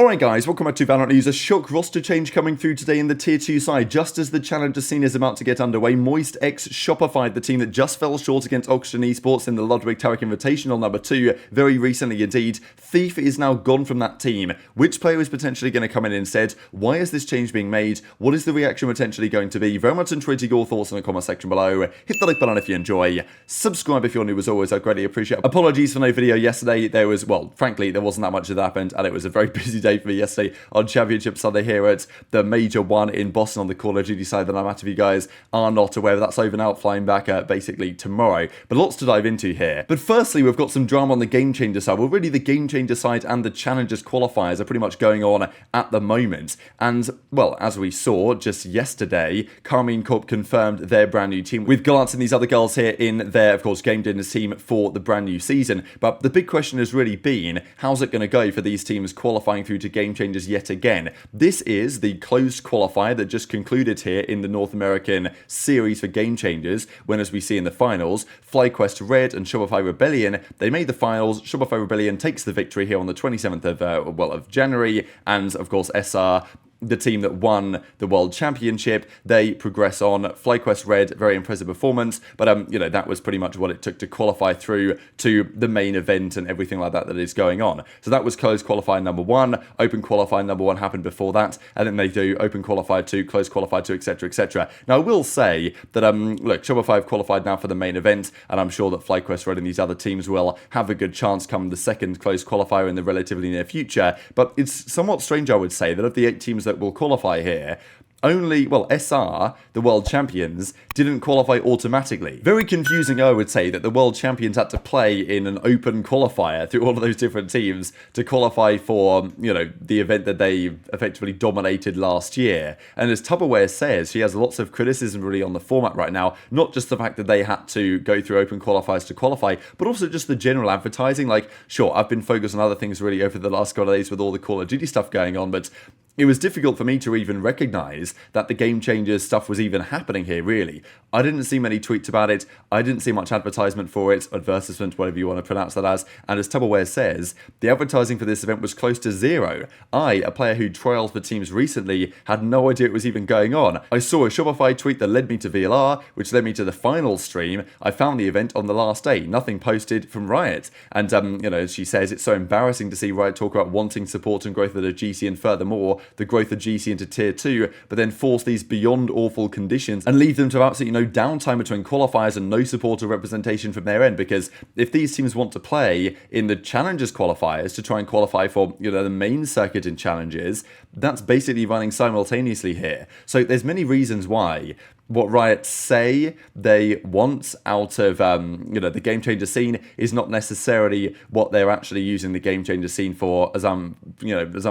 Alright guys, welcome back to VALORANT News. A shock roster change coming through today in the Tier 2 side. Just as the Challenger scene is about to get underway, Moist X Shopify, the team that just fell short against Oxygen Esports in the Ludwig Tarek Invitational number 2, very recently indeed. Thief is now gone from that team. Which player is potentially going to come in instead? Why is this change being made? What is the reaction potentially going to be? Very much enjoyed your thoughts in the comment section below. Hit the like button if you enjoy. Subscribe if you're new as always, I'd greatly appreciate it. Apologies for no video yesterday. There wasn't that much that happened, and it was a very busy day for me yesterday on Championship Sunday here at the Major 1 in Boston on the Call of Duty side that I'm at. If you guys are not aware, that's over now, flying back basically tomorrow. But lots to dive into here. But firstly, we've got some drama on the Game Changer side. Well, really the Game Changer side and the Challengers qualifiers are pretty much going on at the moment. And, well, as we saw just yesterday, Carmine Corp confirmed their brand new team, with Glance and these other girls here in their, of course, Game Changers team for the brand new season. But the big question has really been, how's it going to go for these teams qualifying through to Game Changers yet again? This is the closed qualifier that just concluded here in the North American series for Game Changers, when, as we see in the finals, FlyQuest Red and Shopify Rebellion, they made the finals. Shopify Rebellion takes the victory here on the 27th of January, and of course SR, the team that won the World Championship, they progress on. FlyQuest Red, very impressive performance, but that was pretty much what it took to qualify through to the main event and everything like that is going on. So that was closed qualifier number 1. Open qualifier number 1 happened before that, and then they do open qualifier 2, closed qualifier 2, etc, etc. Now I will say that look, Shopify have qualified now for the main event, and I'm sure that FlyQuest Red and these other teams will have a good chance come the second closed qualifier in the relatively near future. But it's somewhat strange, I would say, that of the 8 teams that will qualify here, only, SR, the world champions, didn't qualify automatically. Very confusing, I would say, that the world champions had to play in an open qualifier through all of those different teams to qualify for, the event that they effectively dominated last year. And as Tupperware says, she has lots of criticism really on the format right now, not just the fact that they had to go through open qualifiers to qualify, but also just the general advertising. Like, sure, I've been focused on other things really over the last couple of days with all the Call of Duty stuff going on, but it was difficult for me to even recognize that the Game Changers stuff was even happening here, really. I didn't see many tweets about it. I didn't see much advertisement for it, advertisement, whatever you want to pronounce that as. And as Tupperware says, the advertising for this event was close to zero. I, a player who trialed for teams recently, had no idea it was even going on. I saw a Shopify tweet that led me to VLR, which led me to the final stream. I found the event on the last day. Nothing posted from Riot. And, as she says, it's so embarrassing to see Riot talk about wanting support and growth of the GC, and furthermore, the growth of GC into Tier 2, but then force these beyond awful conditions and leave them to absolutely no downtime between qualifiers and no support or representation from their end. Because if these teams want to play in the Challengers qualifiers to try and qualify for, the main circuit in Challengers, that's basically running simultaneously here. So there's many reasons why what Riot say they want out of, the Game Changer scene is not necessarily what they're actually using the Game Changer scene for, as I'm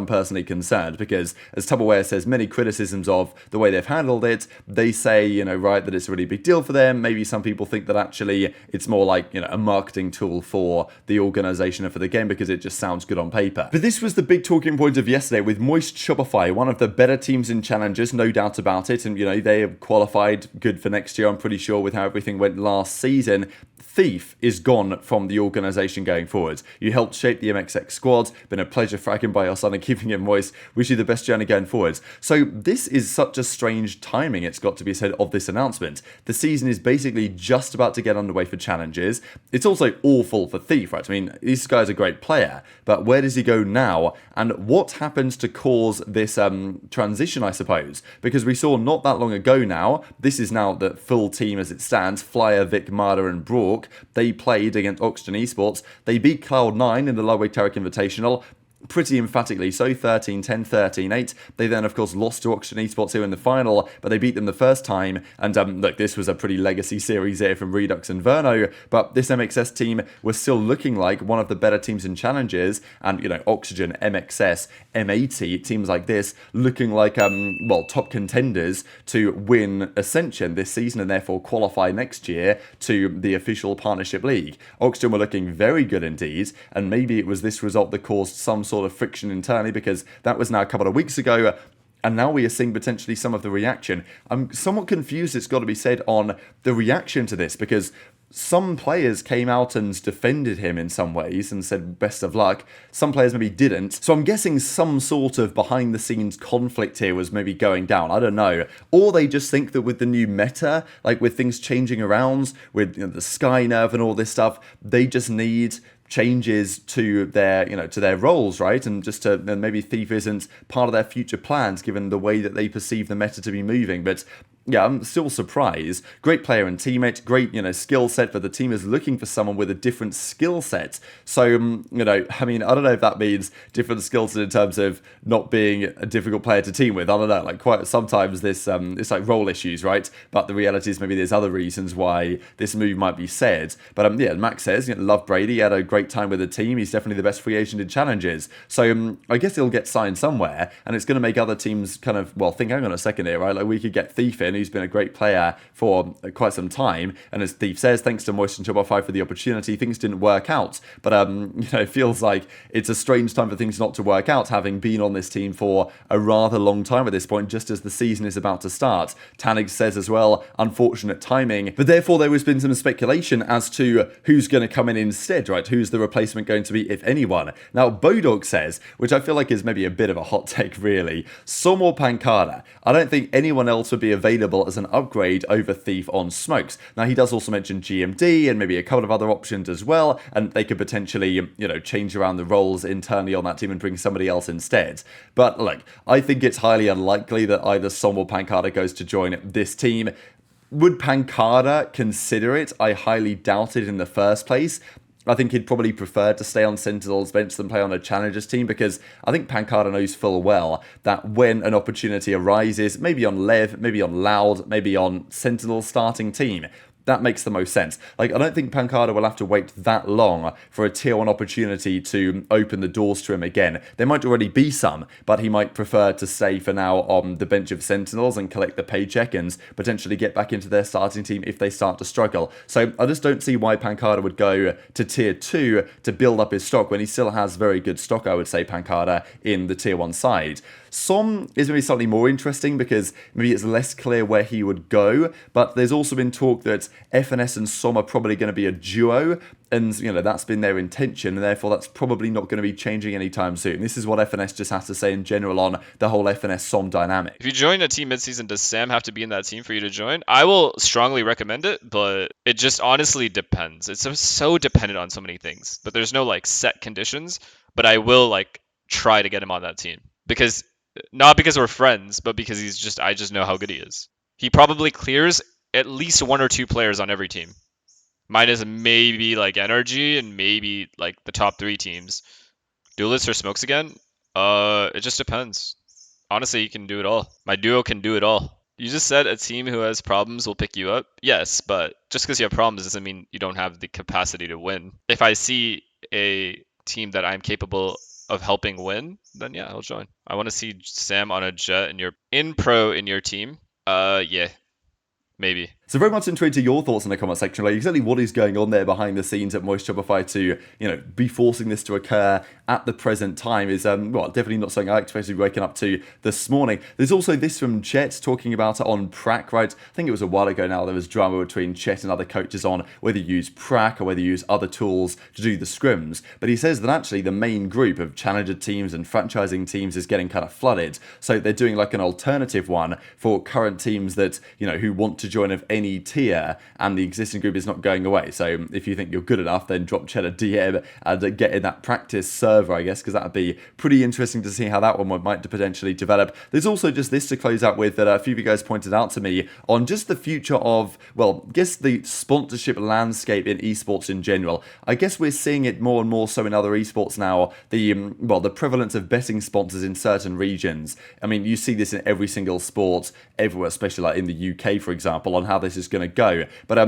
personally concerned. Because as Tupperware says, many criticisms of the way they've handled it. They say, Riot, that it's a really big deal for them. Maybe some people think that actually it's more like, a marketing tool for the organization and for the game because it just sounds good on paper. But this was the big talking point of yesterday with Moist Shopify, one of the better teams in Challengers, no doubt about it. And, they have qualified good for next year, I'm pretty sure, with how everything went last season. Thief is gone from the organisation going forward. You helped shape the MXX squad. Been a pleasure fragging by your son and keeping him moist. Wish you the best journey going forward. So this is such a strange timing, it's got to be said, of this announcement. The season is basically just about to get underway for Challenges. It's also awful for Thief, right? I mean, this guy's a great player, but where does he go now? And what happens to cause this transition, I suppose? Because we saw not that long ago now, this is now the full team as it stands, Flyer, Vic, Marder and Brook. They played against Oxygen Esports. They beat Cloud9 in the Ludwig Tarek Invitational pretty emphatically, so 13-10, 13-8. They then, of course, lost to Oxygen Esports here in the final, but they beat them the first time. And look, this was a pretty legacy series here from Redux and Verno, but this MXS team was still looking like one of the better teams in Challenges, and, Oxygen, MXS, M80, teams like this, looking like, top contenders to win Ascension this season and therefore qualify next year to the official Partnership League. Oxygen were looking very good indeed, and maybe it was this result that caused some sort of friction internally, because that was now a couple of weeks ago. And now we are seeing potentially some of the reaction. I'm somewhat confused, it's got to be said, on the reaction to this, because some players came out and defended him in some ways and said best of luck. Some players maybe didn't. So I'm guessing some sort of behind the scenes conflict here was maybe going down. I don't know. Or they just think that with the new meta, like with things changing around, with the Sky Nerve and all this stuff, they just need changes to their to their roles, right? And just to maybe Thief isn't part of their future plans given the way that they perceive the meta to be moving. But yeah, I'm still surprised. Great player and teammate, great, skill set, but the team is looking for someone with a different skill set. So, I mean, I don't know if that means different skill set in terms of not being a difficult player to team with. I don't know, like quite sometimes this, it's like role issues, right? But the reality is maybe there's other reasons why this move might be said. But yeah, Max says, love Brady, he had a great time with the team. He's definitely the best free agent in challenges. So I guess he'll get signed somewhere, and it's going to make other teams kind of, think, hang on a second here, right? Like we could get Thief in, who's been a great player for quite some time, and as Thief says, thanks to Moist and Shopify for the opportunity, things didn't work out. But it feels like it's a strange time for things not to work out, having been on this team for a rather long time at this point, just as the season is about to start. Tanig says as well, unfortunate timing, but therefore there has been some speculation as to who's going to come in instead, right? Who's the replacement going to be, if anyone? Now, Bodog says, which I feel like is maybe a bit of a hot take really, s0m or pANcada. I don't think anyone else would be available as an upgrade over Thief on smokes. Now, he does also mention GMD and maybe a couple of other options as well, and they could potentially, change around the roles internally on that team and bring somebody else instead. But look, I think it's highly unlikely that either s0m or pANcada goes to join this team. Would pANcada consider it? I highly doubt it in the first place. I think he'd probably prefer to stay on Sentinel's bench than play on a Challengers team, because I think pANcada knows full well that when an opportunity arises, maybe on Lev, maybe on Loud, maybe on Sentinel's starting team, that makes the most sense. Like, I don't think pANcada will have to wait that long for a tier 1 opportunity to open the doors to him again. There might already be some, but he might prefer to stay for now on the bench of Sentinels and collect the paycheck and potentially get back into their starting team if they start to struggle. So I just don't see why pANcada would go to tier 2 to build up his stock when he still has very good stock, I would say, pANcada, in the tier 1 side. s0m is maybe slightly more interesting because maybe it's less clear where he would go, but there's also been talk that FNS and s0m are probably going to be a duo, and that's been their intention, and therefore that's probably not going to be changing anytime soon. This is what FNS just has to say in general on the whole FNS s0m dynamic. If you join a team mid-season, does Sam have to be in that team for you to join? I will strongly recommend it, but it just honestly depends. It's so dependent on so many things, but there's no set conditions. But I will try to get him on that team, because not because we're friends, but because I just know how good he is. He probably clears at least 1 or 2 players on every team. Minus maybe NRG and maybe the top 3 teams. Duelist or smokes again? It just depends. Honestly, you can do it all. My duo can do it all. You just said a team who has problems will pick you up. Yes, but just because you have problems doesn't mean you don't have the capacity to win. If I see a team that I'm capable of helping win, then yeah, I'll join. I want to see Sam on a Jet in your team. Yeah, maybe. So very much intrigued to your thoughts in the comment section, like exactly what is going on there behind the scenes at Moist Shopify to, be forcing this to occur at the present time is, definitely not something I expected waking up to this morning. There's also this from Chet talking about it on Prac, right? I think it was a while ago now, there was drama between Chet and other coaches on whether you use Prac or whether you use other tools to do the scrims. But he says that actually the main group of challenger teams and franchising teams is getting kind of flooded. So they're doing an alternative one for current teams that, who want to join of any tier, and the existing group is not going away. So if you think you're good enough, then drop Chet a DM and get in that practice server, I guess, because that would be pretty interesting to see how that one might potentially develop. There's also just this to close out with that a few of you guys pointed out to me on just the future of, the sponsorship landscape in esports in general. I guess we're seeing it more and more so in other esports now, the prevalence of betting sponsors in certain regions. I mean, you see this in every single sport everywhere, especially in the UK, for example, on how this is going to go. But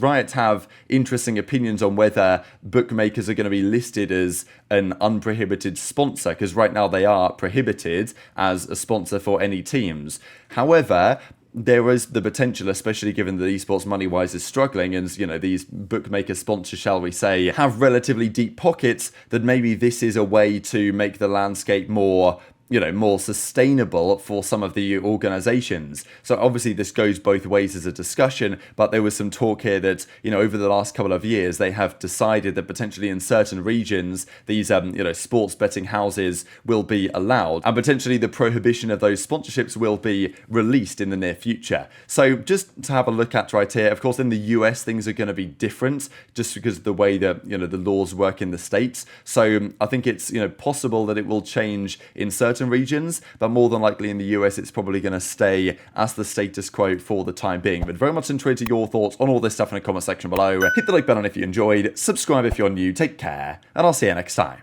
Riot have interesting opinions on whether bookmakers are going to be listed as an unprohibited sponsor, because right now they are prohibited as a sponsor for any teams. However, there is the potential, especially given that esports money-wise is struggling, and these bookmaker sponsors, shall we say, have relatively deep pockets, that maybe this is a way to make the landscape more more sustainable for some of the organizations. So obviously this goes both ways as a discussion, but there was some talk here that, over the last couple of years, they have decided that potentially in certain regions, these, sports betting houses will be allowed, and potentially the prohibition of those sponsorships will be released in the near future. So just to have a look at right here, of course, in the US, things are going to be different just because of the way that, the laws work in the States. So I think it's, possible that it will change in certain regions, but more than likely in the US, it's probably going to stay as the status quo for the time being. But very much interested your thoughts on all this stuff in the comment section below. Hit the like button if you enjoyed, subscribe if you're new, take care, and I'll see you next time.